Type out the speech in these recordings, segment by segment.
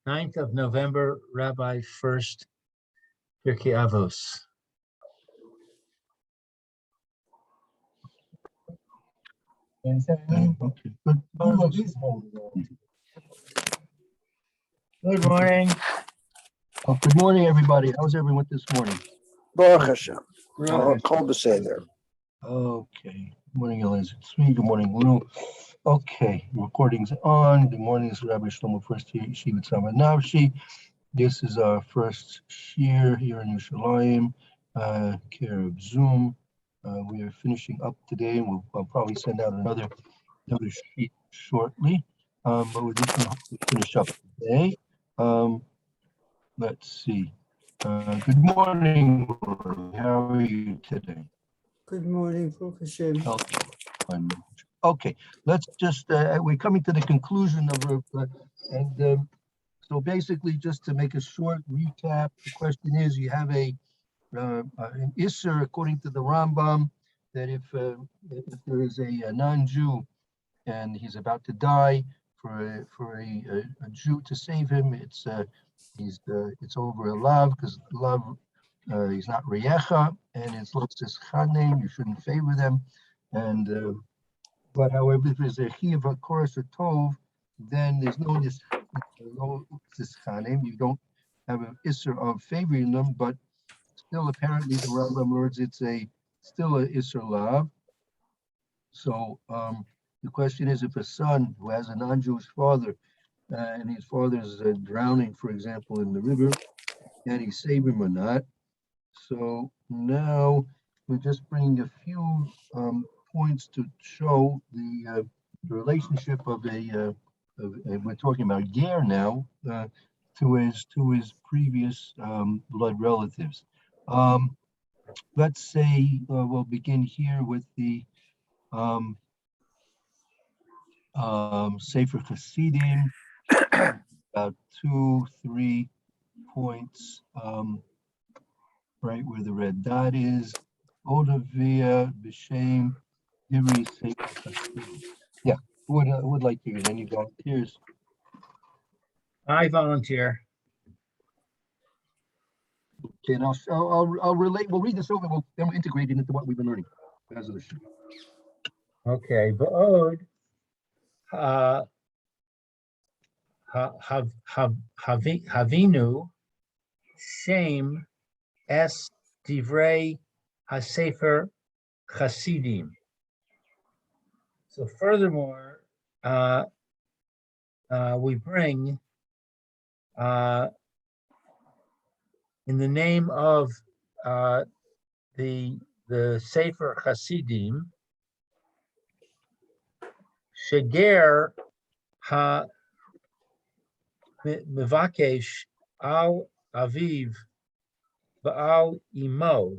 9th of November, Rabbi Furst, Pierke Avos. Okay. Good morning. Good morning, everybody. How's everyone this morning? Baruch Hashem. Called to say there. Okay. Good morning, Elizabeth. Good morning, Lou. Okay. Recording's on. Good morning. This is Rabbi Shlomo Furst here, Yeshiva Tzama Navshi. This is our first year here in Yerushalayim, care of Zoom. We are finishing up today, and I'll probably send out another sheet shortly. But we're just going to finish up today. Let's see. Good morning, Rory. How are you today? Good morning, Baruch Hashem. Okay, let's just, we're coming to the conclusion of, so basically, just to make a short recap, the question is, you have an Isser, according to the Rambam, that if there is a non-Jew and he's about to die, for a Jew to save him, it's over a lav, because lav, he's not reyecha, and it's lotzis chanem, you shouldn't favor them, and but however, if there's a chiyuv hakoros or tov, then there's no chanem, you don't have an isser of favoring them, but still apparently the Rambam words it's still a isser lav. So the question is, if a son who has a non-Jewish father and his father's drowning, for example, in the river, can he save him or not? So now we're just bringing a few points to show the relationship of we're talking about Ger now, to his previous blood relatives. Let's say we'll begin here with the Sefer Chassidim, about 2-3 points, right where the red dot is. Odavia, B'Shem, Ivri Sefer Chassidim. Yeah, would like to hear any volunteers? I volunteer. Okay, and I'll relate. We'll read this over. Then we'll integrate it into what we've been learning. Okay, Ba'od Havinu Shem Es Divrei HaSefer Chassidim. So furthermore, we bring in the name of the Sefer Chassidim, Sheger Ha Mevakesh Al Aviv Baal Imo,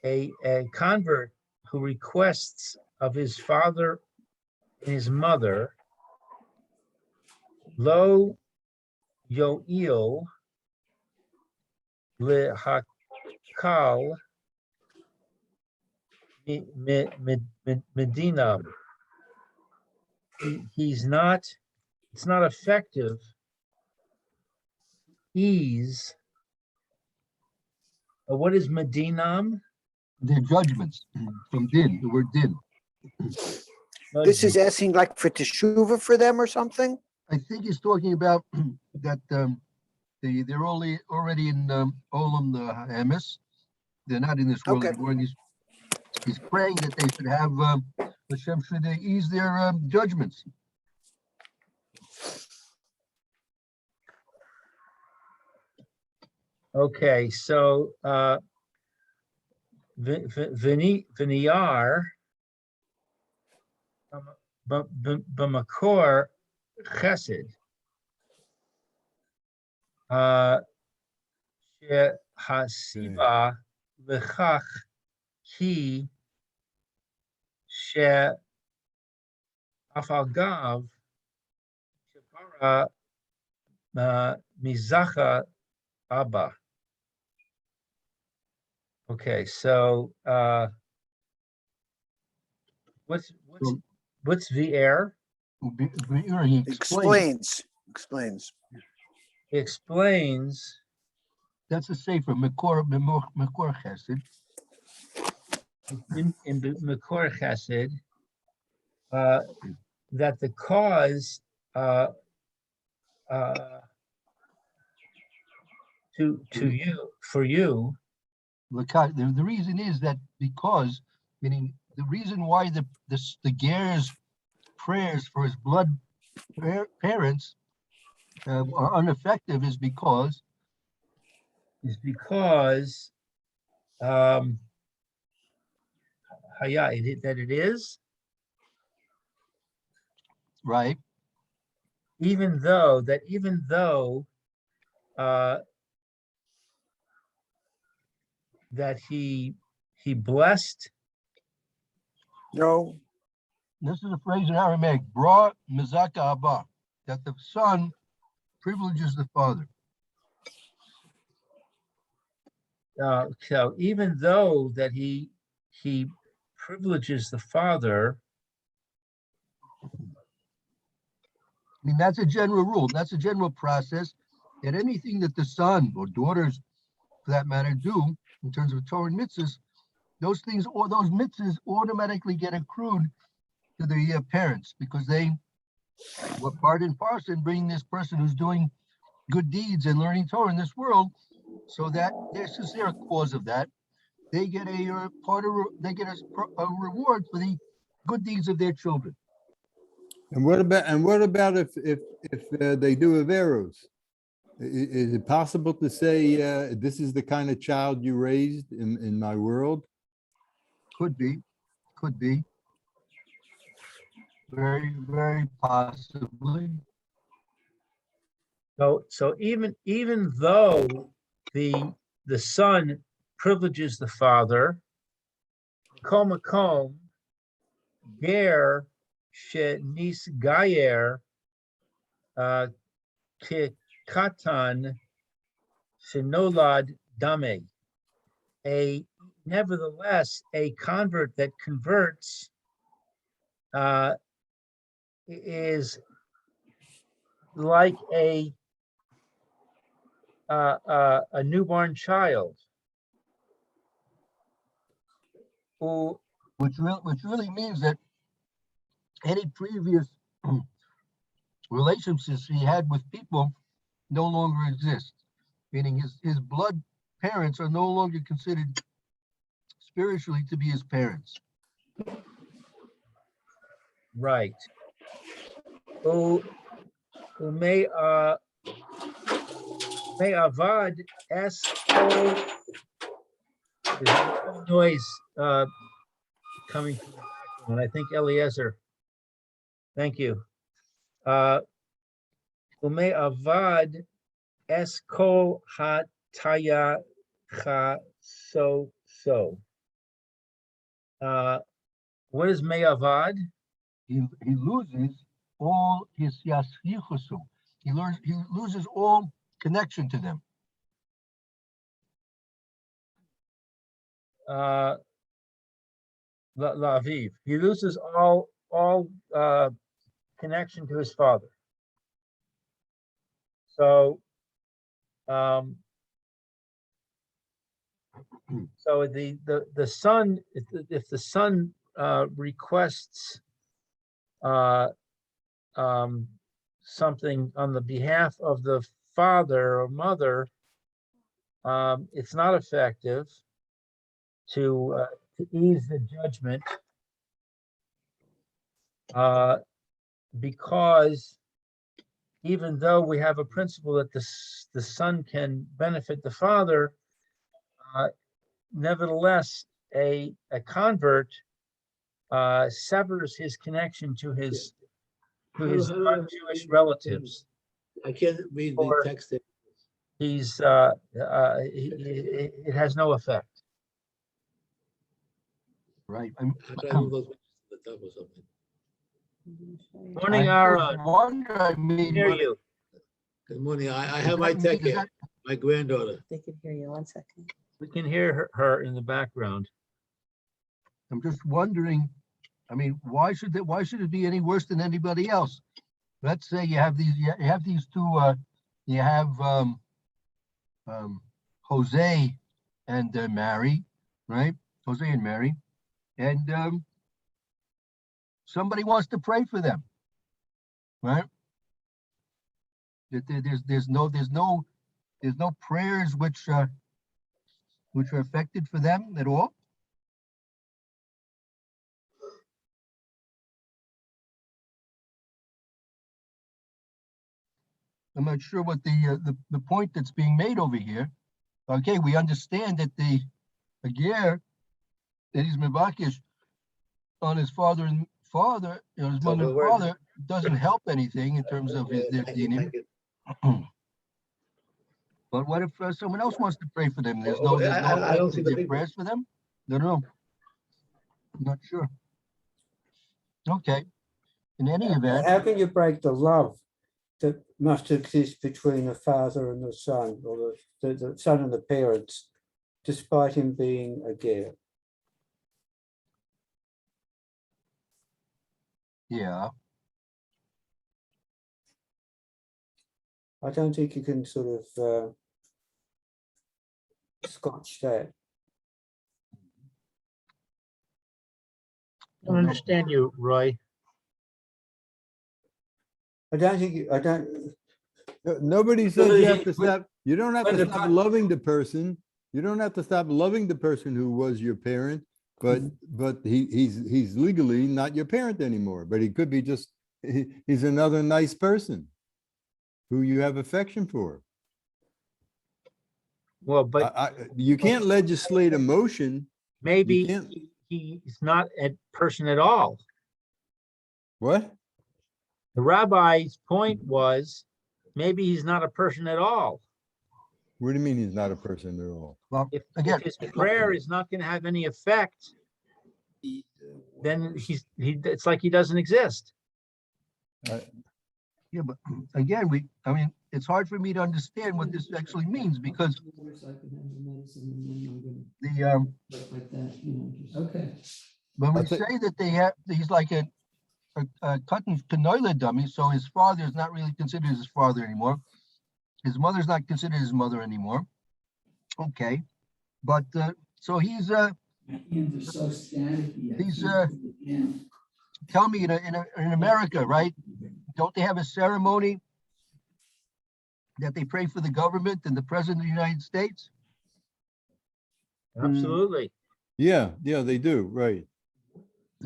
a convert who requests of his father and his mother, Lo Yoil Lehakal Medina. It's not effective. Ease. What is Medinam? Their judgments from din, the word din. This is asking like for teshuva for them or something? I think he's talking about that they're already in Olam the Hamas. They're not in this world anymore. And he's praying that they should have Hashem should ease their judgments. Okay, so Viniyar B'makor Chesed Hasiba L'chach Ki She Afalgav Shepara Mizacha Abba. Okay, so what's VR? He Explains. explains. He explains That's a safer, Mekor Chesed. in Mekor Chesed that the cause to you, for you, The reason is that because, meaning the reason why the Ger's prayers for his blood parents are ineffective is because that it is, right. even though that he blessed. No, This is a phrase in Aramaic, bra mizaka haba, that the son privileges the father. So even though that he privileges the father, I mean, that's a general rule. That's a general process. And anything that the son or daughters, for that matter, do in terms of Torah and mitzvahs, those things or those mitzvahs automatically get accrued to the parents because they were part and parcel in bringing this person who's doing good deeds and learning Torah in this world, so that since they're a cause of that, they get a reward for the good deeds of their children. And what about if they do Averos? Is it possible to say this is the kind of child you raised in my world? Could be. Very, very possibly. so even though the son privileges the father, kol makom ger shenis gayer katan shenolad dame. Nevertheless, a convert that converts is like a newborn child who Which really means that any previous relationships he had with people no longer exist. Meaning his blood parents are no longer considered spiritually to be his parents. right who may avad es there's a lot of noise coming from the background. I think Eliezer, thank you. May avad es kol hataya cha so. What is may avad? He loses all his yasrichusu. He loses all connection to them. La'aviv. He loses all connection to his father. So, so the son, if the son requests something on the behalf of the father or mother, it's not effective to ease the judgment because even though we have a principle that the son can benefit the father, nevertheless, a convert severs his connection to his non-Jewish relatives. I can't read the Or- text. There. It has no effect. Right. How do I move those pictures to the top or something? Morning, Aaron. I mean, Hear you. Good morning. I does have my that mean- tech does here. My granddaughter. They can hear you. 1 second. We can hear her in the background. I'm just wondering, I mean, why should it be any worse than anybody else? let's say you have these two, you have, Jose and Mary, right? Jose and Mary, and, somebody wants to pray for them, right? There's no prayers which are affected for them at all. I'm not sure what the point that's being made over here. Okay, we understand that the ger that he's mevakish on his father, his mother and father doesn't help anything in terms of his their dinim. But what if someone else wants to pray for them? There's no I don't see the big prayers for them. Don't know. Not sure. Okay. In any event, How can you break the love that must exist between the father and the son, or the son and the parents, despite him being a ger? yeah, I don't think you can sort of scotch that. I don't understand you, Roy. I don't think I don't. Nobody says you have to But- stop, you don't have but to the stop fact- loving the person. You don't have to stop loving the person who was your parent, but, he's legally not your parent anymore, but he could be just, he's another nice person who you have affection for. Well, but You can't legislate emotion. maybe can't- he's not a person at all. What? The rabbi's point was, maybe he's not a person at all. What do you mean he's not a person at all? well, If again, his prayer is not going to have any effect, then it's like he doesn't exist. yeah, but again, I mean, it's hard for me to understand what this actually means because the, Okay. when we I think- say that he's like a cutting canola dummy, so his father is not really considered his father anymore. His mother's not considered his mother anymore. Okay, but so he's tell me in America, right? Don't they have a ceremony that they pray for the government and the president of the United States? Absolutely. Yeah, they do, right.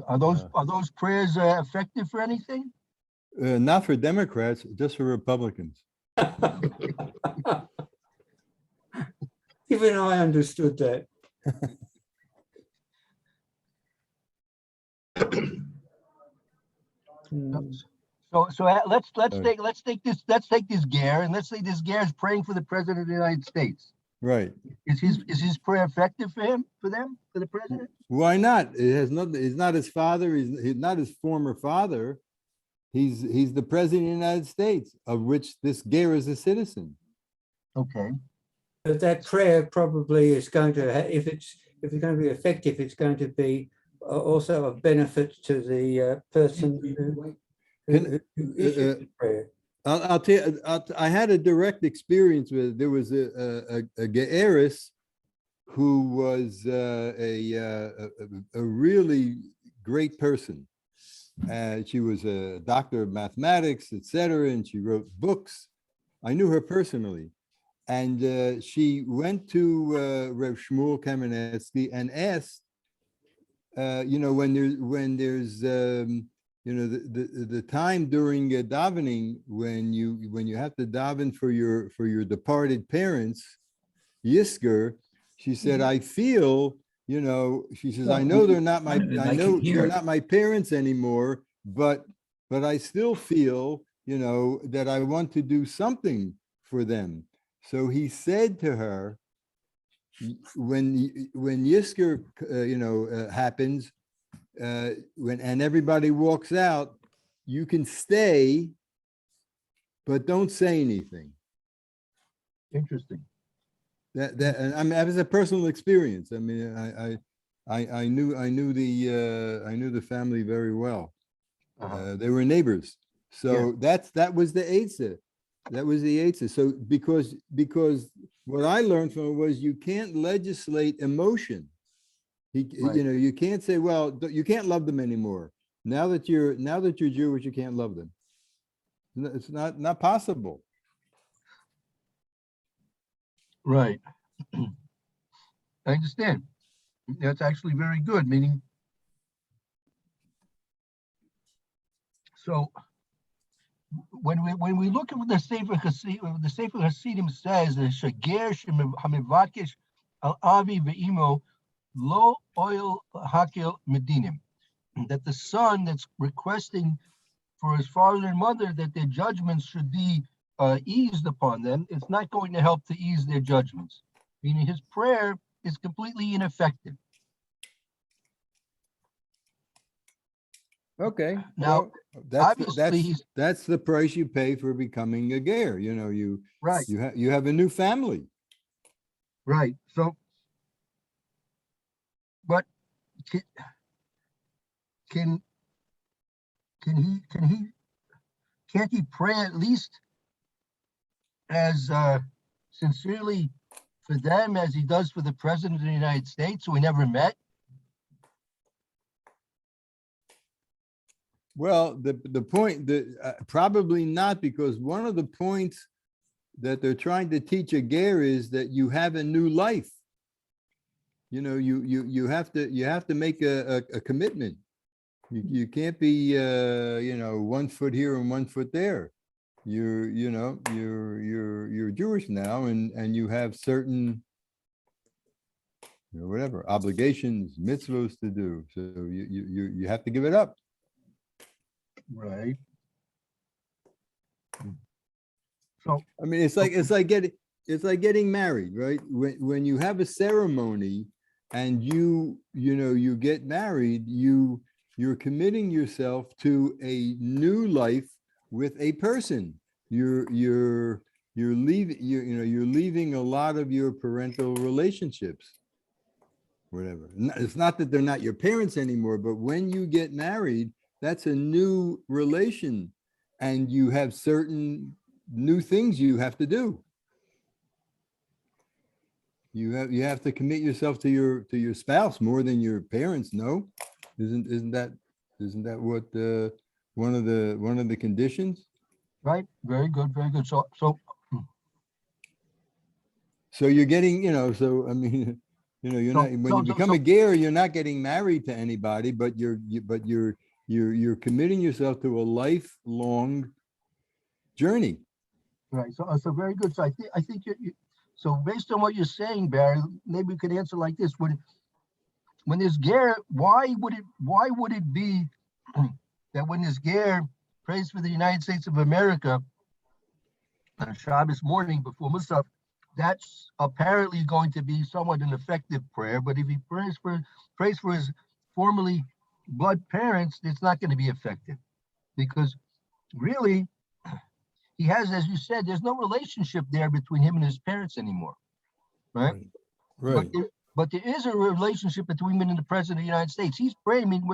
Are those prayers effective for anything? Not for Democrats, just for Republicans. Even I understood that. Hmm. So let's take this ger and let's say this ger is praying for the president of the United States. Right. Is his prayer effective for him, for the president? Why not? It has nothing, he's not his father, he's not his former father. He's the president of the United States, of which this ger is a citizen. Okay. But that prayer probably is going to, if it's going to be effective, it's going to be also of benefit to the person who issued the prayer. I'll tell you, I had a direct experience with, there was a ge'eris who was a really great person. She was a doctor of mathematics, etc., and she wrote books. I knew her personally. And she went to Rev Shmuel Kamenetsky and asked, when there's the time during davening when you have to daven for your departed parents, Yisker, she said, I feel, she says, I know they're not my parents anymore, but I still feel, that I want to do something for them. So he said to her, when Yisker, happens, and everybody walks out, you can stay, but don't say anything. Interesting. And I mean, that was a personal experience. I mean, I knew the family very well. They were neighbors. So that was the Eitzah. That was the Eitzah. So because what I learned from it was you can't legislate emotion. Right. You know, you can't say, well, you can't love them anymore. Now that you're Jewish, you can't love them. It's not possible. Right. I understand. That's actually very good, meaning. So when we look at what the Sefer Hasidim says, the Shager Hamivakish Al Avi Ve'imo Lo Oil Hakil Medinim, that the son that's requesting for his father and mother that their judgments should be eased upon them, it's not going to help to ease their judgments. Meaning his prayer is completely ineffective. Okay. Now, well, obviously that's the price you pay for becoming a ger. You know, Right. you have a new family. Right. So, but can't he pray at least as sincerely for them as he does for the president of the United States, who we never met? Well, the point that probably not, because one of the points that they're trying to teach a ger is that you have a new life. You know, you have to make a commitment. You can't be you know, 1 foot here and 1 foot there. You're Jewish now, and you have certain, you know, whatever obligations, mitzvos to do. So you have to give it up. Right. So, I mean, it's like getting married, right? When you have a ceremony and you get married, you're committing yourself to a new life with a person. You're leaving a lot of your parental relationships, whatever. It's not that they're not your parents anymore, but when you get married, that's a new relation, and you have certain new things you have to do. You have to commit yourself to your spouse more than your parents. No, isn't that what one of the conditions? right. Very good. Very good. So you're getting, you know, so I mean, you know, you're not, when you become a ger, you're not getting married to anybody, but you're committing yourself to a lifelong journey. Right. So very good. So I think so based on what you're saying, Barry, maybe we could answer like this: when this ger, why would it be that when this ger prays for the United States of America on Shabbos morning before Musaf, that's apparently going to be somewhat an effective prayer. But if he prays for his formerly blood parents, it's not going to be effective, because really he has, as you said, there's no relationship there between him and his parents anymore, right? Right. But there is a relationship between him and the president of the United States. He's praying. I mean,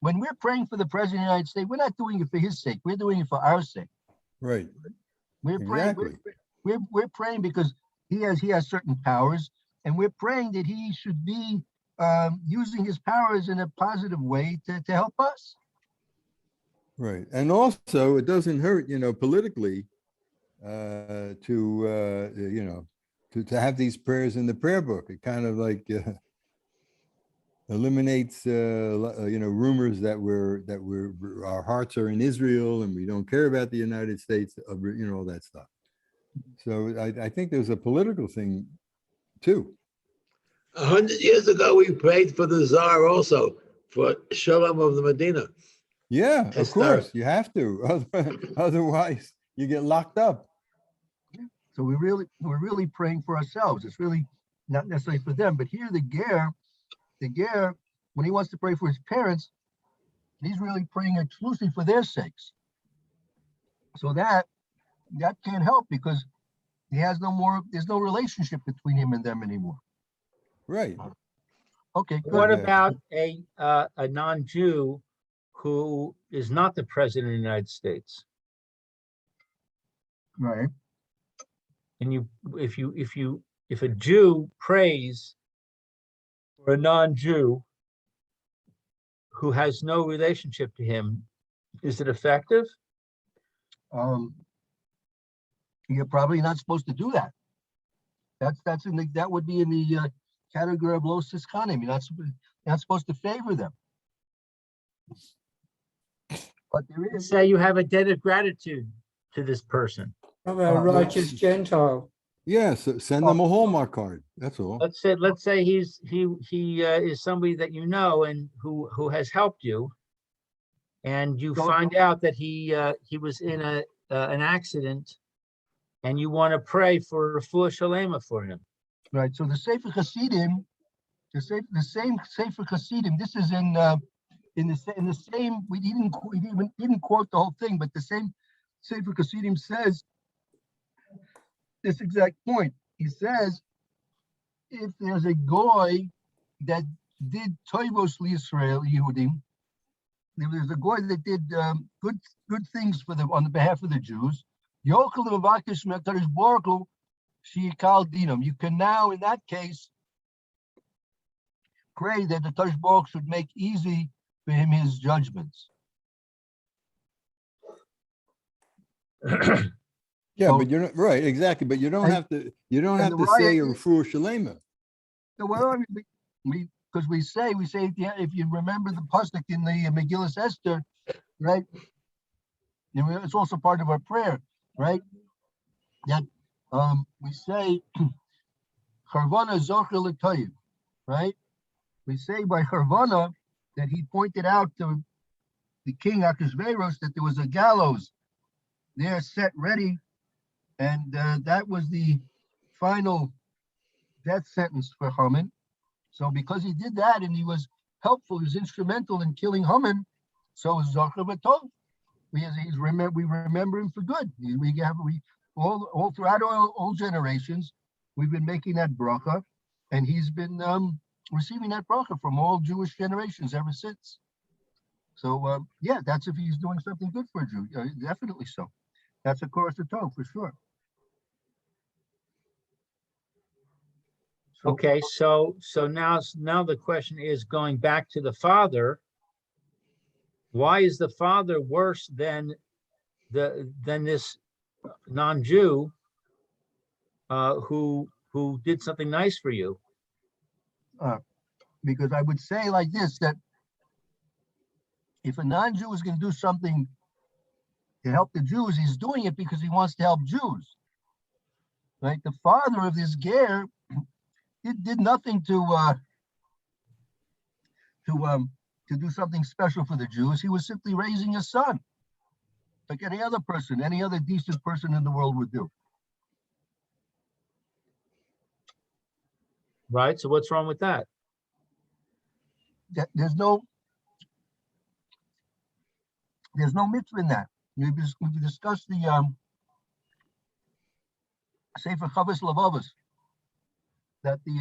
when we're praying for the president of the United States, we're not doing it for his sake. We're doing it for our sake. Right. We're praying. Exactly. We're praying because he has certain powers, and we're praying that he should be using his powers in a positive way to help us. Right. And also, it doesn't hurt, you know, politically, to have these prayers in the prayer book. It kind of like eliminates, rumors that our hearts are in Israel and we don't care about the United States, all that stuff. So I think there's a political thing too. 100 years ago, we prayed for the Tsar also, for Shalom of the Medina. Yeah, of Esther. course, you have to. Otherwise, you get locked up. So we're really praying for ourselves. It's really not necessarily for them. But here the ger, when he wants to pray for his parents, he's really praying exclusively for their sakes. So that can't help, because there's no relationship between him and them anymore. Right. Okay, good. What Yeah. about a non-Jew who is not the president of the United States? Right. And if a Jew prays for a non-Jew who has no relationship to him, is it effective? You're probably not supposed to do that. That's in the, that would be in the category of lo siskanim. You're not supposed to favor them. But there is, Say you have a debt of gratitude to this person. How about a righteous Gentile? Yeah, so send them a Hallmark card. That's all. Let's say he is somebody that you know and who has helped you, and you find out that he was in an accident, and you want to pray for refuah shalema for him. right, so the Sefer Hasidim, the same Sefer Hasidim, this is in the same, we didn't quote the whole thing, but the same Sefer Hasidim says this exact point. He says, if there's a goy that did toivos liYisrael Yehudim, if there's a goy that did good things for them on the behalf of the Jews, yochel levakish me'akadosh baruch hu she'yikal dinam. You can now, in that case, pray that the Kadosh Baruch Hu should make easy for him his judgments. Yeah, So- but you're not right, exactly. But you don't And- have to. You don't have and to the say a riot- refuah shalema. So well, because we say yeah, if you remember the pasuk in the Megillas Esther, right? It's also part of our prayer, right? That we say Charvana Zocher L'Toyev, right? We say by Charvana that he pointed out to the king Achashverosh that there was a gallows there set ready, and that was the final death sentence for Haman. So because he did that and he was helpful, he was instrumental in killing Haman, so Zocher B'Tov. We remember him for good. We all throughout all generations, we've been making that bracha, and he's been receiving that bracha from all Jewish generations ever since. So yeah, that's if he's doing something good for a Jew. Definitely so. That's a chorus of tov for sure. So, Okay, so now the question is, going back to the father, why is the father worse than this non-Jew who did something nice for you? because I would say like this, that if a non-Jew is going to do something to help the Jews, he's doing it because he wants to help Jews. Right? The father of this ger did nothing to do something special for the Jews. He was simply raising a son, like any other person, any other decent person in the world would do. Right? So what's wrong with that? There's no mitzvah in that. We've discussed the Sefer Chavos Levavos, that this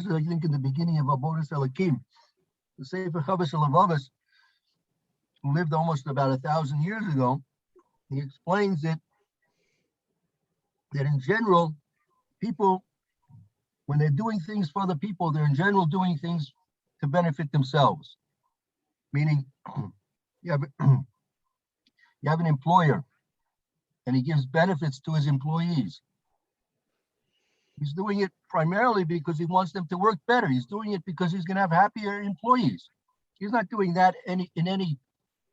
is I think in the beginning of Avodas Elokim, the Sefer Chavos Levavos, who lived almost about 1,000 years ago. He explains that in general, people, when they're doing things for other people, they're in general doing things to benefit themselves. Meaning, you have an employer, and he gives benefits to his employees. He's doing it primarily because he wants them to work better. He's doing it because he's going to have happier employees. He's not doing that in any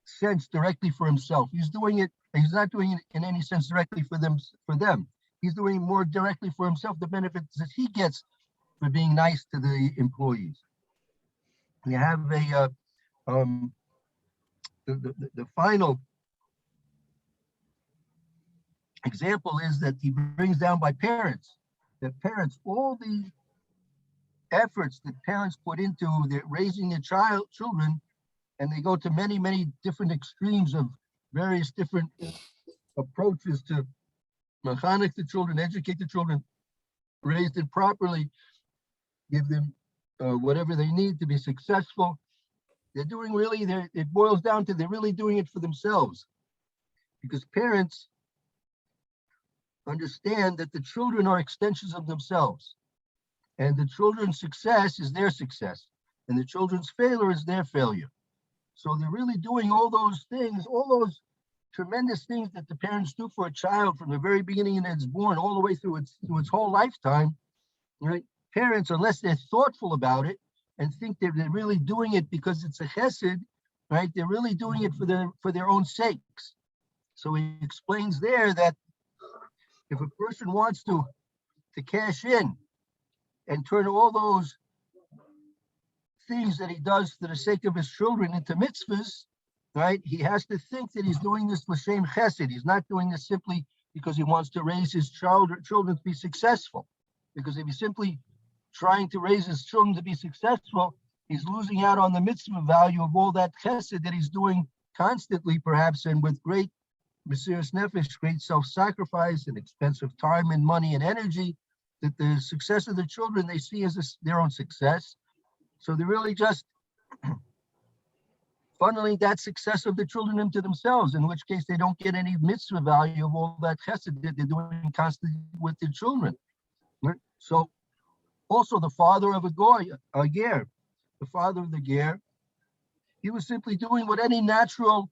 sense directly for himself. He's not doing it in any sense directly for them. He's doing it more directly for himself, the benefits that he gets for being nice to the employees. You have the final example is that he brings down by parents, that parents, all the efforts that parents put into raising their children, and they go to many, many different extremes of various different approaches to mechanic the children, educate the children, raise them properly, give them whatever they need to be successful. They're doing it boils down to they're really doing it for themselves. because parents understand that the children are extensions of themselves, and the children's success is their success, and the children's failure is their failure. So they're really doing all those things, all those tremendous things that the parents do for a child from the very beginning that it's born all the way through its whole lifetime, right? Parents, unless they're thoughtful about it and think they're really doing it because it's a chesed, right? They're really doing it for their own sakes. So he explains there that if a person wants to cash in and turn all those things that he does for the sake of his children into mitzvahs, right? He has to think that he's doing this l'shem chesed. He's not doing this simply because he wants to raise his children to be successful. Because if he's simply trying to raise his children to be successful, he's losing out on the mitzvah value of all that chesed that he's doing constantly, perhaps, and with great mesiras nefesh, great self-sacrifice and expensive time and money and energy, that the success of the children they see as their own success. So they're really just funneling that success of the children into themselves, in which case they don't get any mitzvah value of all that chesed that they're doing constantly with their children. Right? So also the father of a ger, the father of the ger, he was simply doing what any natural,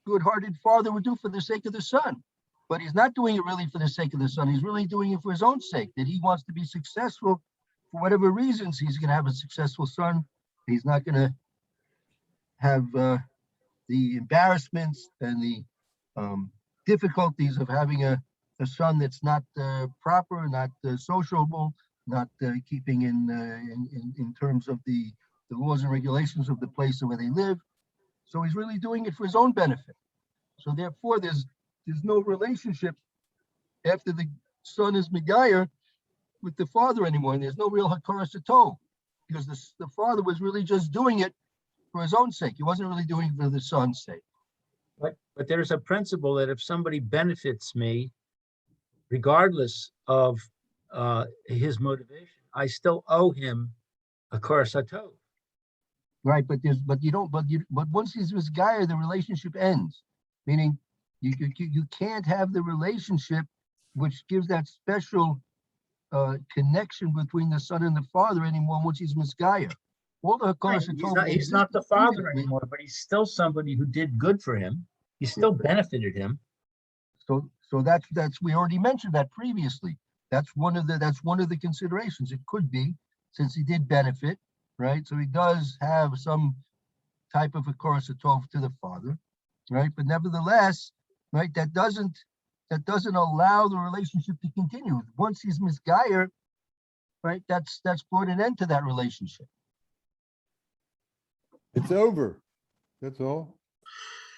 good-hearted father would do for the sake of the son. But he's not doing it really for the sake of the son. He's really doing it for his own sake, that he wants to be successful for whatever reasons. He's going to have a successful son. He's not going to have the embarrassments and the difficulties of having a son that's not proper, not sociable, not keeping in terms of the laws and regulations of the place where they live. So he's really doing it for his own benefit. So therefore, there's no relationship after the son is megayer with the father anymore, and there's no real hakaras hatov, because the father was really just doing it for his own sake. He wasn't really doing it for the son's sake. But there's a principle that if somebody benefits me, regardless of his motivation, I still owe him a hakaras hatov. Right, but once he's with Gaia, the relationship ends. Meaning, you can't have the relationship which gives that special connection between the son and the father anymore once he's misgayer. All the hakaras hatov. He's not the father anymore, but he's still somebody who did good for him. He still benefited him. So that's we already mentioned that previously. That's one of the considerations. It could be, since he did benefit, right? So he does have some type of hakaras hatov to the father, right? But nevertheless, right, that doesn't allow the relationship to continue. Once he's misgayer, right, that's brought an end to that relationship. It's over. That's all.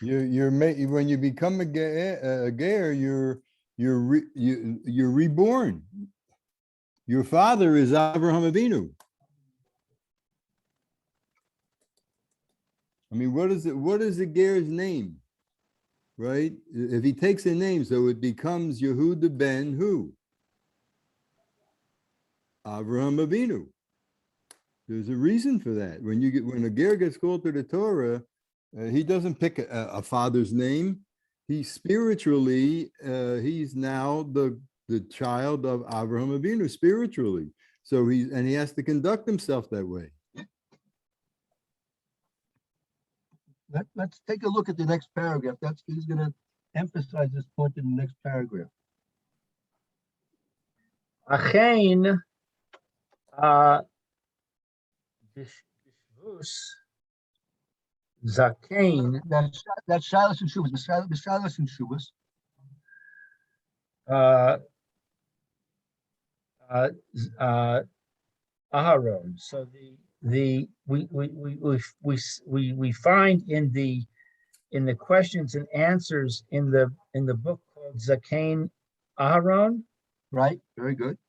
When you become a ger, you're reborn. Your father is Avraham Avinu. I mean, what is the ger's name? Right? If he takes a name, so it becomes Yehuda ben who? Avraham Avinu. There's a reason for that. When a ger gets called to the Torah, he doesn't pick a father's name. He spiritually, he's now the child of Avraham Avinu spiritually. So he has to conduct himself that way. Let's take a look at the next paragraph. He's going to emphasize this point in the next paragraph. Achein bishvus zakein That's Shilas and Shuvas. The Shilas and Shuvas. Aharon. So we find in the questions and answers in the book called Zakein Aharon. Right. Very good.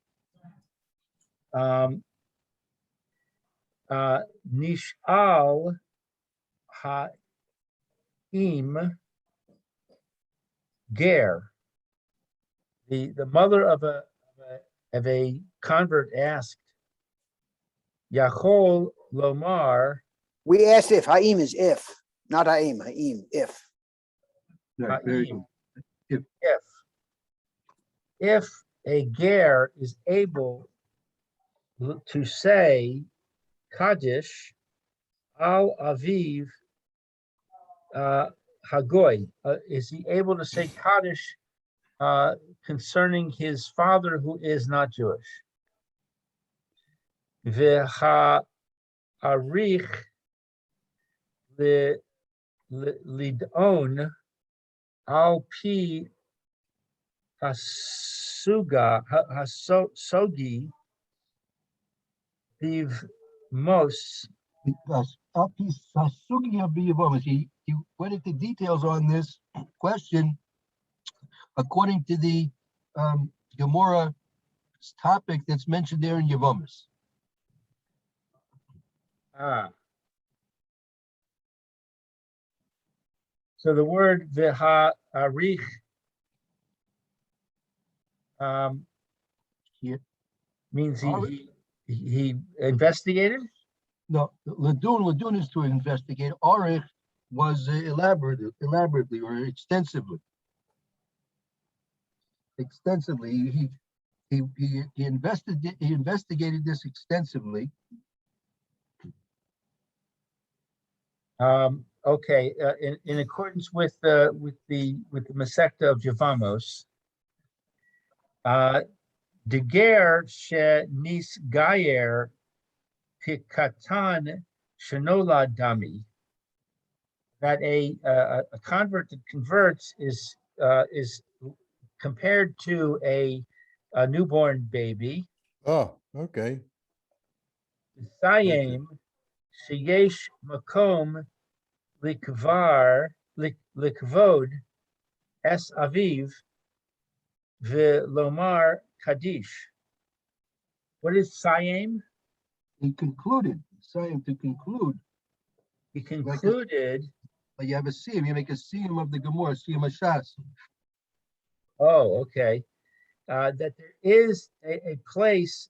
Nishal Ha'im Ger. The mother of a convert asked, Yachol Lomar. We asked if. Haim is if, not Haim, Haim, if. Right, very Ha'im. good. If a ger is able to say Kaddish al Aviv Hagoy, is he able to say Kaddish concerning his father who is not Jewish? V'ha arich lidon al pi hasogi div mos. Because he went into details on this question according to the Gemara topic that's mentioned there in Yevamos. So the word v'ha arich Yeah. means he investigated. No, Ladun is to investigate. Arich was elaborately or extensively. He investigated this extensively. Okay, in accordance with the Masechta of Yevamos, de ger she nis gayer pikatan shenola dami, that a convert that converts is compared to a newborn baby. Oh, okay. Sayim sheyesh makom likvod es aviv v'lomar kaddish. What is sayim? He concluded, saying to conclude, He concluded. like you have a siyum, you make a siyum of the Gemara, siyum Hashas. Oh, okay. That there is a place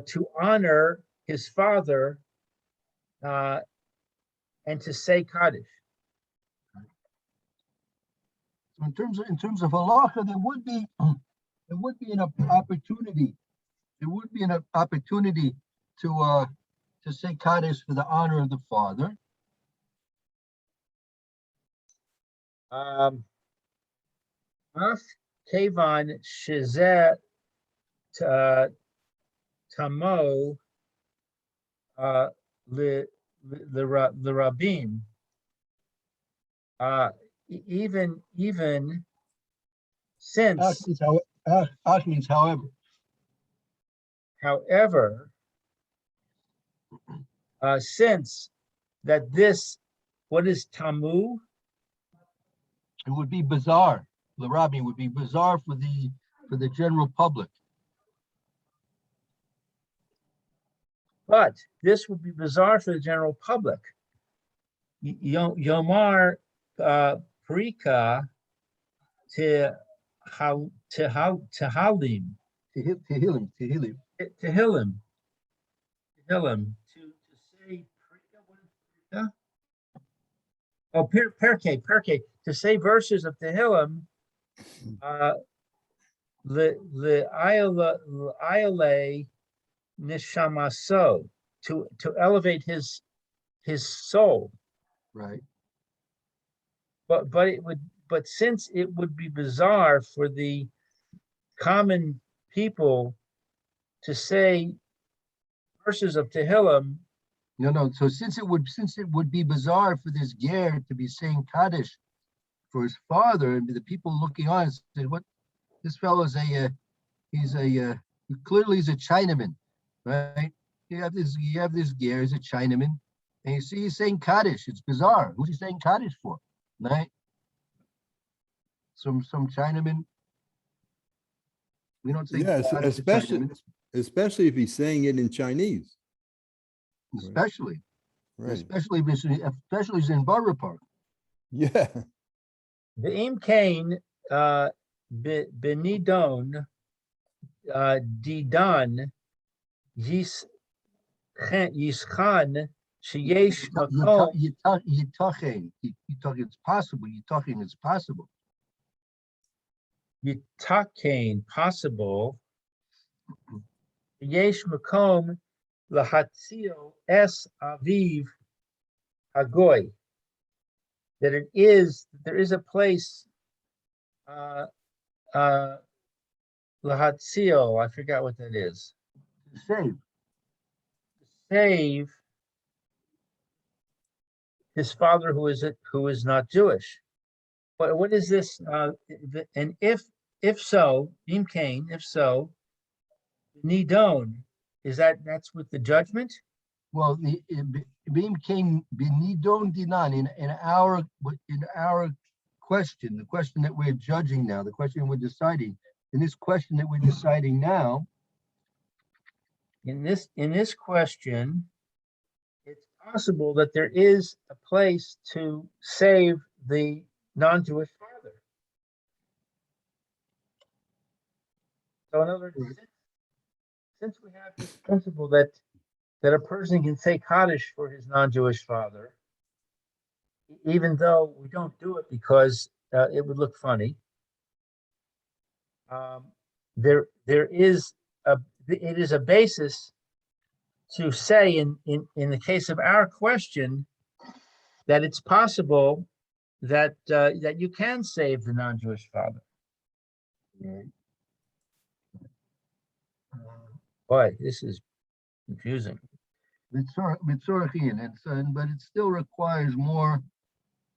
to honor his father and to say Kaddish. So in terms of halacha, there would be an opportunity. There would be an opportunity to say Kaddish for the honor of the father. Af kevan shezeh tamo the rabim. Even since, Ash means however. however, since that this, what is tamu? It would be bizarre. The rabbi would be bizarre for the general public. But this would be bizarre for the general public. Yomar Pierke to Halim. Tehillim. Tehillim. To say Pierke, what is Pierke? Oh, Pierke. To say verses of Tehillim, the Ayale Nishamaso, to elevate his soul. Right. But since it would be bizarre for the common people to say verses of Tehillim. No. So since it would be bizarre for this ger to be saying Kaddish for his father, and the people looking on said, "What? This fellow is clearly he's a Chinaman, right? You have this ger, he's a Chinaman, and you see he's saying Kaddish. It's bizarre. Who's he saying Kaddish for, right? Some Chinaman. We don't say Yes, Kaddish to Chinaman. especially if he's saying it in Chinese. Especially, Right. especially in Borough Park. Yeah. The Im Kain Benidon Didan Yischan Sheyesh makom, Yitachin, it's possible, Yitachin, it's possible. yitakain, possible. Yesh makom lahatzio es aviv hagoy. That there is a place, lahatzio, I forgot what that is. Save. Save his father who is not Jewish. But what is this? And if so, Im Kain, if so, Nidon, that's with the judgment? Well, Beam came Benidon Dinan in our question, the question that we're judging now, the question we're deciding, in this question that we're deciding now, In this question, it's possible that there is a place to save the non-Jewish father. So in other words, since we have this principle that a person can say Kaddish for his non-Jewish father, even though we don't do it because it would look funny, it is a basis to say in the case of our question that it's possible that you can save the non-Jewish father. Boy, this is confusing. Mitzorachin, but it still requires more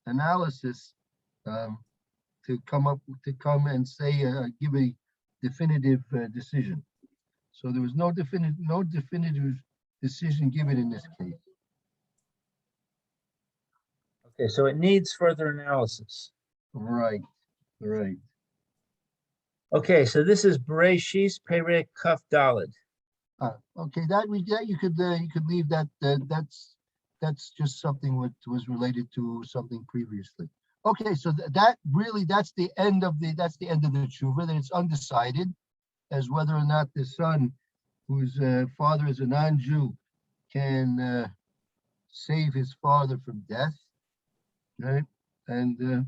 analysis to come and say give a definitive decision. So there was no definitive decision given in this case. Okay, so it needs further analysis. Right. Okay, so this is Bereshis Perek Kaf Daled. Okay, you could leave that. That's just something what was related to something previously. Okay, so that's the end of the tshuva. That it's undecided as whether or not the son, whose father is a non-Jew, can save his father from death, right? And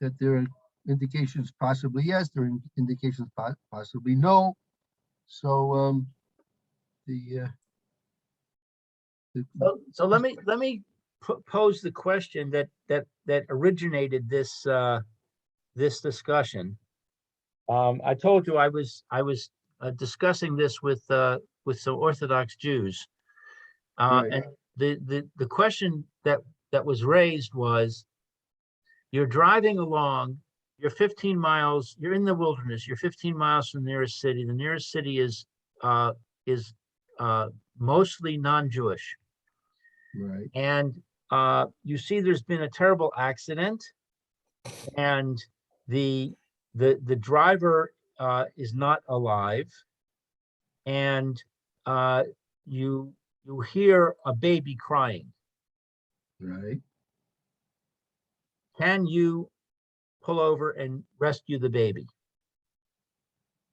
that there are indications possibly yes, there are indications possibly no. So So let me pose the question that originated this discussion. I told you I was discussing this with some Orthodox Jews, Right. and the question that was raised was: you're driving along, you're 15 miles, you're in the wilderness, you're 15 miles from the nearest city. The nearest city is mostly non-Jewish. right. And you see there's been a terrible accident, and the driver is not alive, and you hear a baby crying. Right. Can you pull over and rescue the baby?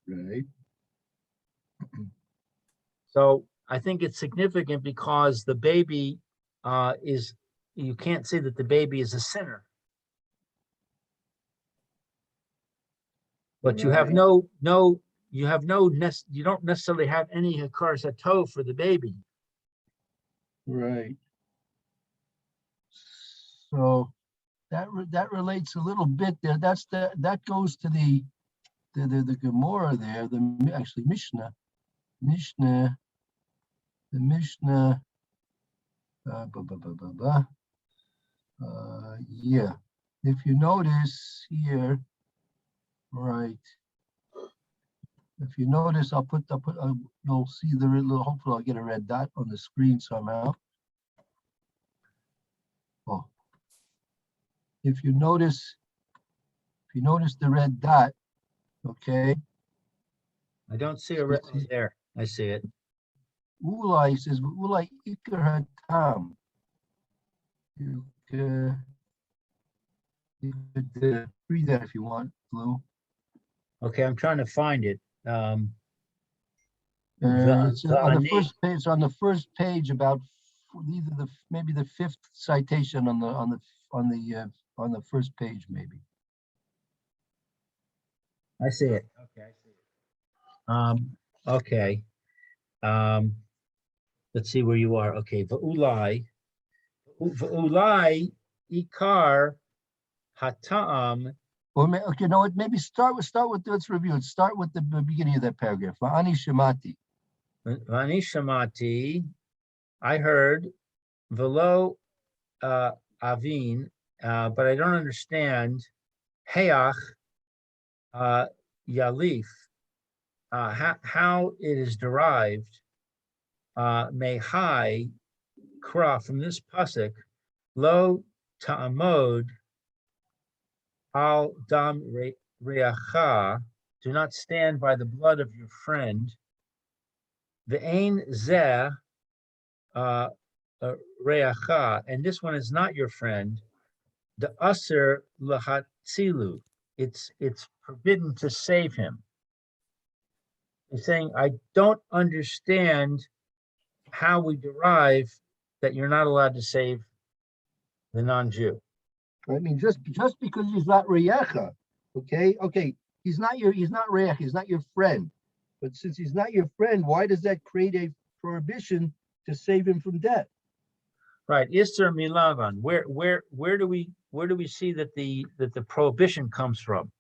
Right. So I think it's significant because the baby you can't say that the baby is a sinner. But you don't necessarily have any hakaras hatov for the baby. Right. So that relates a little bit there. That goes to the Gemara there. Mishnah. The Mishnah. Yeah. If you notice here, right. If you notice, you'll see the little. Hopefully, I'll get a red dot on the screen somehow. Oh. If you notice the red dot, okay. I don't see a red there. I see it. Ulai says Ulai Ikar Hatam. You could read that if you want, Lou. Okay, I'm trying to find it. It's on the first page. It's on the first page, about either maybe the fifth citation on the first page, maybe. I see it. Okay, I see it. Okay. Let's see where you are. Okay, v'ulai ikar hatam. Okay, no, maybe start with, let's review it. Start with the beginning of that paragraph. Va'ani shemati. Vani shamati, I heard, velo avin, but I don't understand. Heach yalif, how it is derived. Mehai kra, from this pasuk, lo ta'amod al dam reacha, do not stand by the blood of your friend. Ve'ein zeh reacha, and this one is not your friend. The aser lahatzilu, it's forbidden to save him. He's saying, I don't understand how we derive that you're not allowed to save the non-Jew. I mean, just because he's not reyecha, okay, he's not reyecha, he's not your friend. But since he's not your friend, why does that create a prohibition to save him from death? Right, Isser milavan. Where do we see that the prohibition comes from?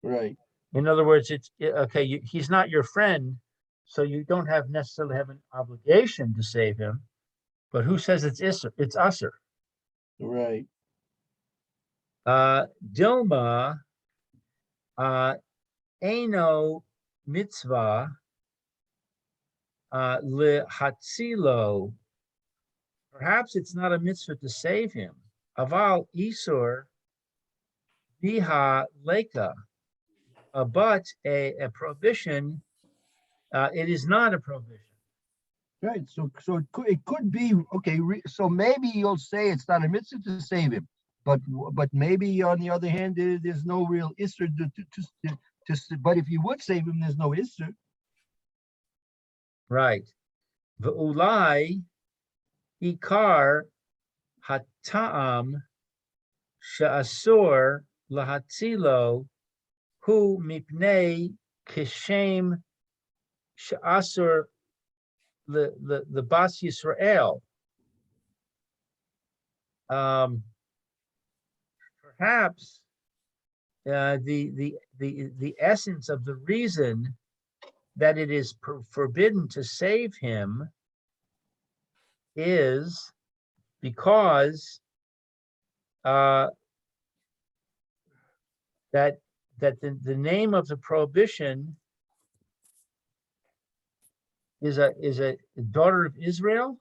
Right. In other words, it's okay. He's not your friend, so you don't necessarily have an obligation to save him. But who says it's Isser? It's Usser. Right. Dilma, Eno mitzvah lehatzilo. Perhaps it's not a mitzvah to save him. Aval isur biha leka. But a prohibition, it is not a prohibition. Right. So it could be okay. So maybe you'll say it's not a mitzvah to save him, but maybe on the other hand, there's no real issur to. But if you would save him, there's no issur. Right. V'ulai ikar hatam she'asur lahatzilo hu mipnei kishem she'asur the Bas Yisrael. Perhaps the essence of the reason that it is forbidden to save him is because that the name of the prohibition is a daughter of Israel.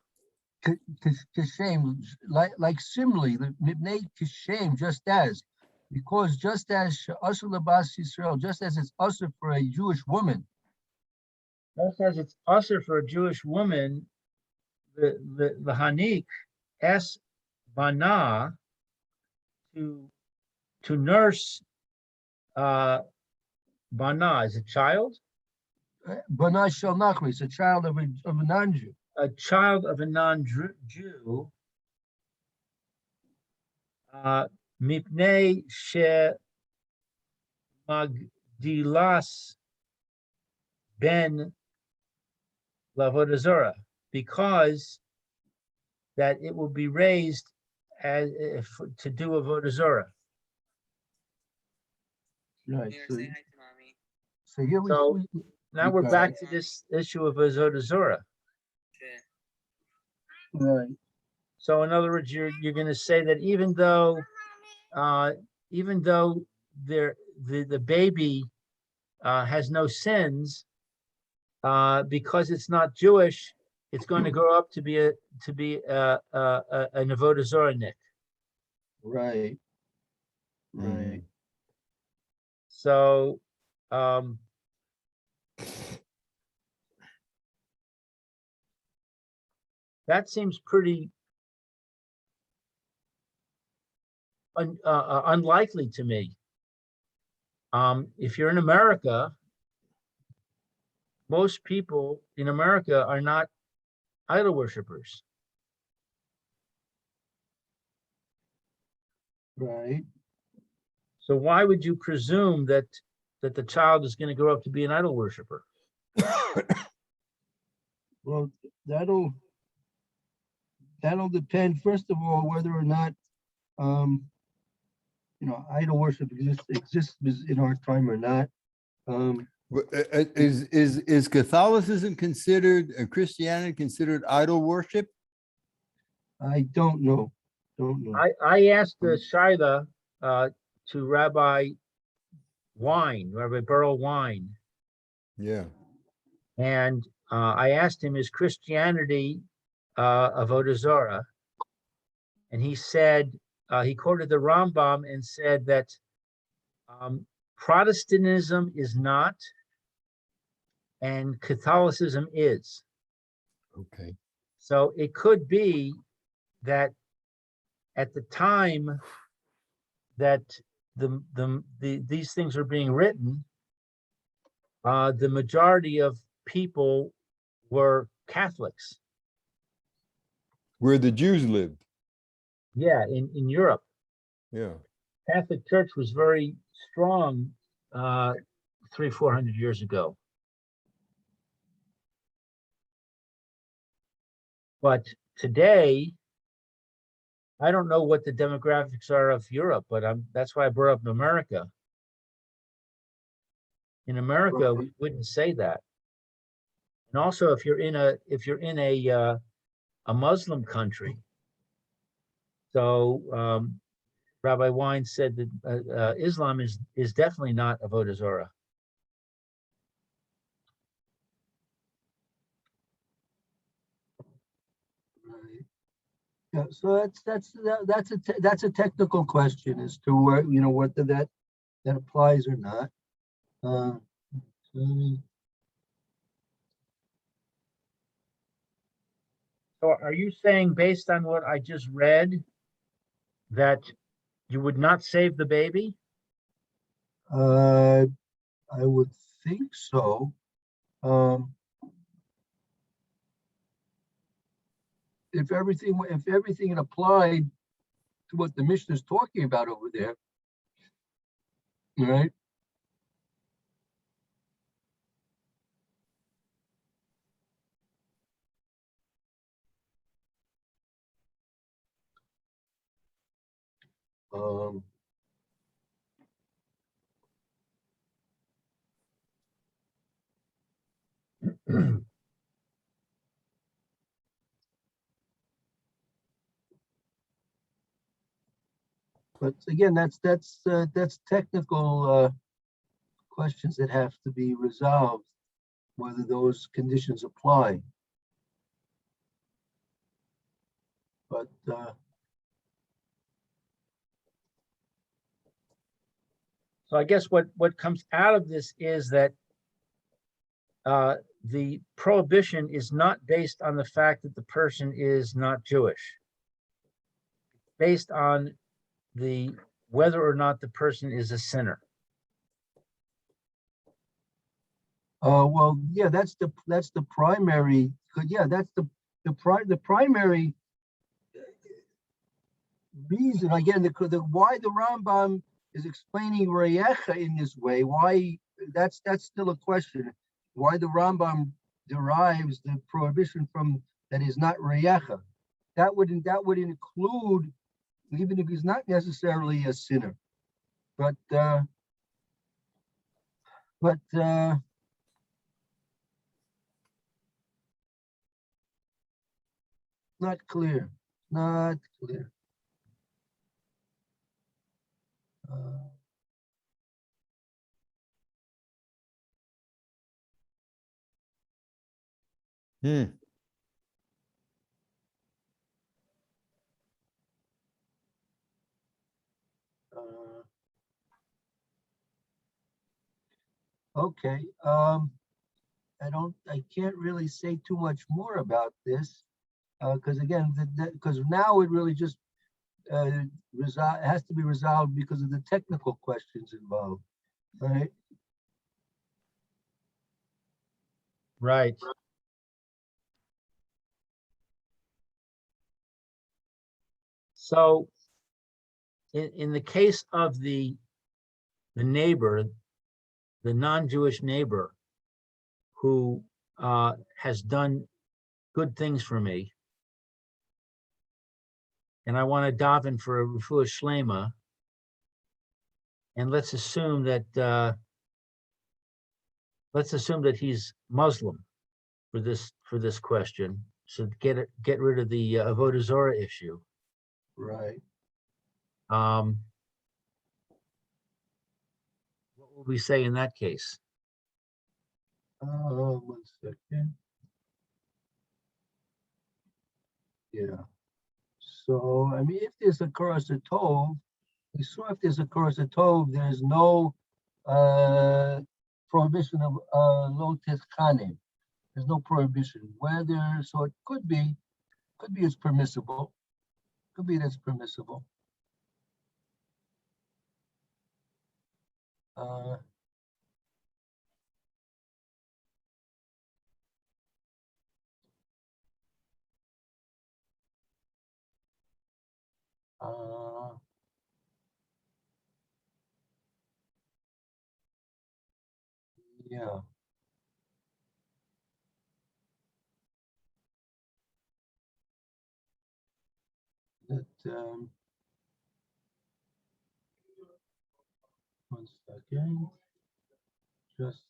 Kishem, like similarly, the mipnei kishem, just as usher lebas Yisrael, just as it's usher for a Jewish woman. Just as it's usher for a Jewish woman, the hanik es bana to nurse bana is a child. Bana shel nachri, it's a child of a non-Jew. A child of a non-Jew. Mipnei she magdilas ben lavodah zarah, because that it will be raised as to do avodah zarah. Right. So here we Now we're back to this issue of avodah zarah. right. So in other words, you're going to say that even though the baby has no sins, because it's not Jewish, it's going to grow up to be an avodah zarah nick. Right. Right. So that seems pretty unlikely to me. If you're in America, most people in America are not idol worshipers. right? So why would you presume that the child is going to grow up to be an idol worshiper? Well, that'll depend, first of all, whether or not, idol worship exists in our time or not. Is Catholicism considered, Christianity considered idol worship? I don't know. I asked the Shaila to Rabbi Burrow Wine, Yeah. and I asked him, is Christianity avodah zarah? And he said, he quoted the Rambam and said that Protestantism is not, and Catholicism is. Okay. So it could be that at the time that these things are being written, the majority of people were Catholics. Where the Jews lived. Yeah, in Europe, Yeah. Catholic Church was very strong 300-400 years ago. But today, I don't know what the demographics are of Europe, but that's why I brought up America. In America, we wouldn't say that. And also, if you're in a Muslim country, so Rabbi Wine said that Islam is definitely not avodah zarah. Right. Yeah, so that's a technical question as to where, whether that applies or not. So are you saying, based on what I just read, that you would not save the baby? I would think so. If everything had applied to what the Mishnah is talking about over there, right? But again, that's technical questions that have to be resolved, whether those conditions apply. But So I guess what comes out of this is that the prohibition is not based on the fact that the person is not Jewish, based on whether or not the person is a sinner. well, yeah, that's the primary. Yeah, that's the primary reason. Again, why the Rambam is explaining Reyecha in this way. Why that's still a question. Why the Rambam derives the prohibition from that is not Reyecha. That would include, even if he's not necessarily a sinner, but not clear. Not clear. Hmm. Okay. I can't really say too much more about this because again, because now it really just has to be resolved because of the technical questions involved, right? Right. So in the case of the neighbor, the non-Jewish neighbor who has done good things for me, and I want to daven for a refuah shlema, and let's assume that he's Muslim for this question. So get rid of the avodah zorah issue. Right. What will we say in that case? 1 second. Yeah. So, I mean, if there's a Kurasa Tov, we saw if there's a Kurasa Tov, there's no prohibition of lo teschanim. There's no prohibition. Whether, so it could be it's permissible. Could be that's permissible. Uh, yeah. That 1 second. Just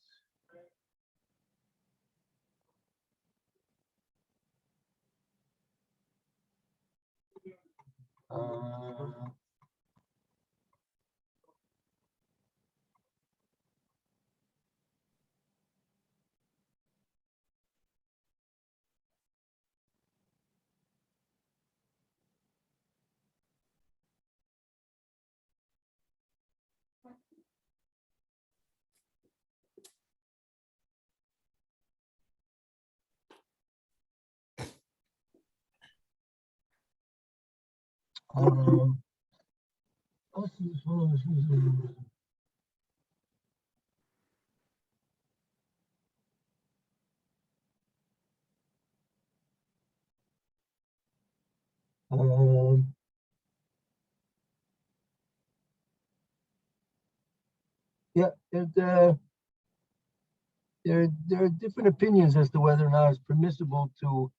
yeah, there are different opinions as to whether or not it's permissible to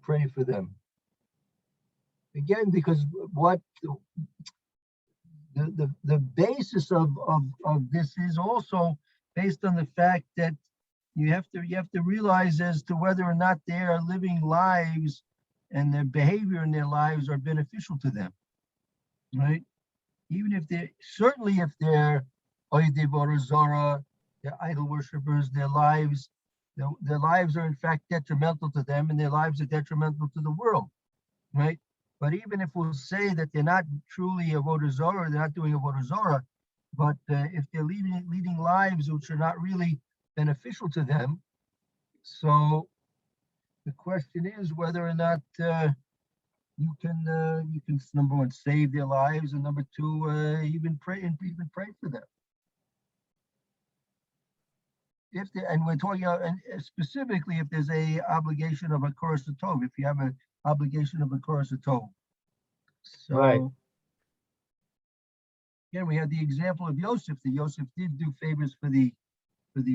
pray for them. Again, because what the basis of this is also based on the fact that you have to realize as to whether or not they are living lives and their behavior in their lives are beneficial to them, right? Even if they're Oydei Zora, they're idol worshippers, their lives are in fact detrimental to them, and their lives are detrimental to the world, right? But even if we'll say that they're not truly avodah zorah, they're not doing avodah zorah, but if they're leading lives which are not really beneficial to them, so the question is whether or not you can number one save their lives, and number two even pray for them. If they, and we're talking about, and specifically if there's a obligation of a Kurasa Tov, if you have an obligation of a Kurasa Tov. So, Right. Again, we had the example of Yosef. That Yosef did do favors for the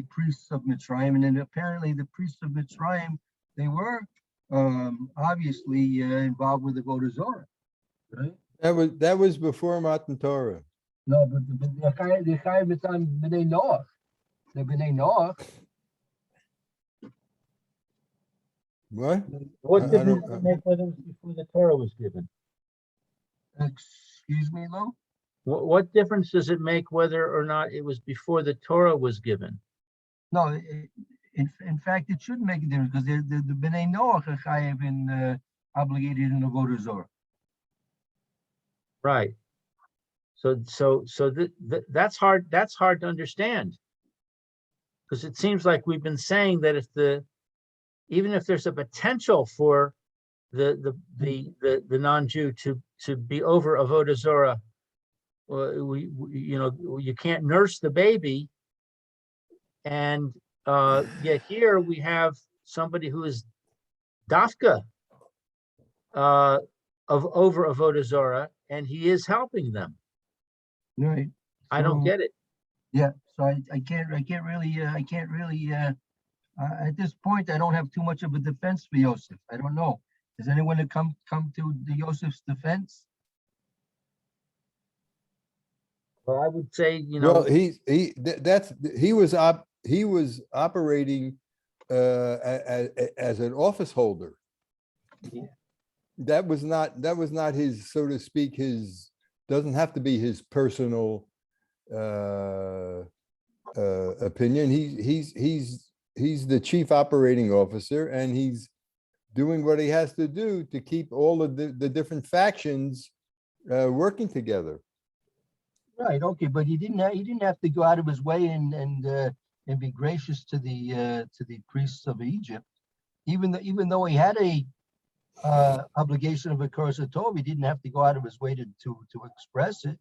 priests of Mitzrayim, and then apparently the priests of Mitzrayim, they were obviously involved with the avodah zorah, right? That was before Matan Torah. No, but the Chai Mitzrayim b'nei Noach, the b'nei Noach. What? What I difference don't- does it make whether it was before the Torah was given? Excuse me, Lou? What difference does it make whether or not it was before the Torah was given? No, in fact, it shouldn't make a difference because the b'nei Noach are chayav in obligated in avodah zorah. Right. So that's hard to understand. Because it seems like we've been saying that even if there's a potential for the non-Jew to be over avodah zorah, you can't nurse the baby, and yet here we have somebody who is dafka of over Avodah Zarah, and he is helping them. Right. I don't So, get it. Yeah, so I can't really, at this point, I don't have too much of a defense for Yosef. I don't know. Does anyone to come to the Yosef's defense? Well, I would say, you Well, know, he was operating as an office holder. Yeah. That was not his, so to speak, doesn't have to be his personal opinion. He's the chief operating officer, and he's doing what he has to do to keep all of the different factions working together. Right, okay, but he didn't have to go out of his way and be gracious to the priests of Egypt. Even though he had a obligation of a curse of Tov, he didn't have to go out of his way to express it.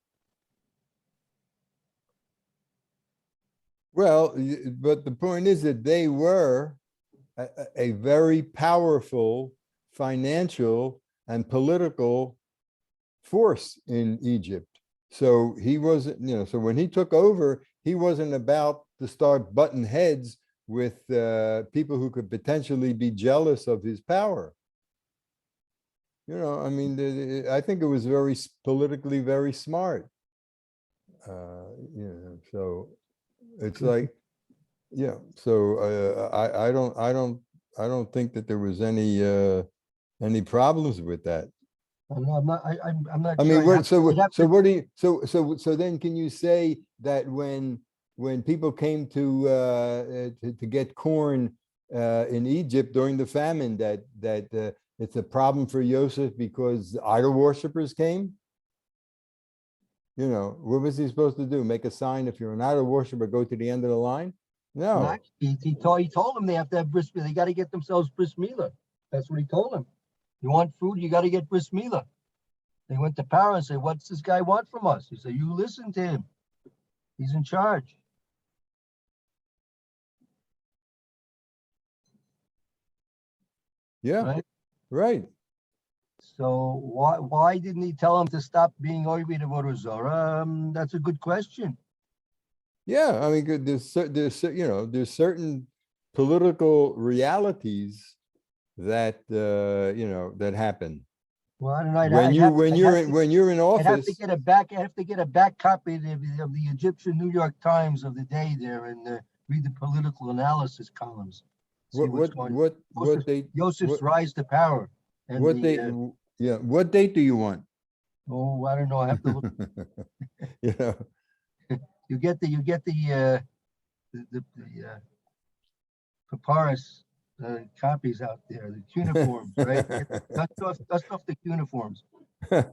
Well, but the point is that they were a very powerful financial and political force in Egypt. So he wasn't, so when he took over, he wasn't about to start butting heads with people who could potentially be jealous of his power. I mean, I think it was politically very smart. So it's like, so I don't think that there was any problems with that. I'm not. I mean, sure. so then can you say that when people came to get corn in Egypt during the famine, that it's a problem for Yosef because idol worshippers came? What was he supposed to do? Make a sign, if you're an idol worshiper, go to the end of the line? No. He told them they have to have bris. They got to get themselves bris milah. That's what he told them. You want food, you got to get bris milah. They went to Pharaoh and said, "What's this guy want from us?" He said, "You listen to him. He's in charge." Yeah. Right. So why didn't he tell him to stop being Oived of Avodah Zarah? That's a good question. Yeah, I mean, there's certain political realities that that happen. Well, I don't know. When you're in office, I have to get a back copy of the Egyptian New York Times of the day there and read the political analysis columns. Yosef's rise to power. And what date do you want? Oh, I don't know. I have to look. You get the papyrus copies out there, the cuneiforms, right? Dust off the cuneiforms. Yeah.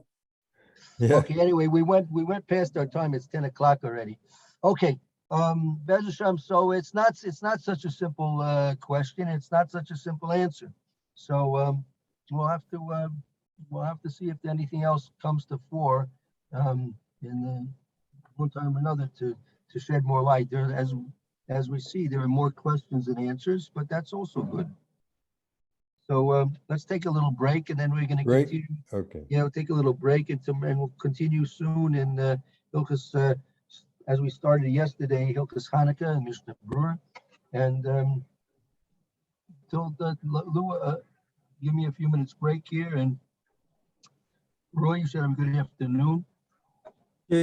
Okay. Anyway, we went past our time. It's 10 o'clock already. Okay. Bez Hashem, so it's not such a simple question. It's not such a simple answer. So we'll have to see if anything else comes to fore in one time or another to shed more light. There, as we see, there are more questions than answers, but that's also good. So let's take a little break, and then we're going to continue. Okay. Take a little break, and we'll continue soon in Hilchos, as we started yesterday, Hilchos Hanukkah and Mishnah Brewer. And till Lou, give me a few minutes break here, and Roy, you said have a good afternoon.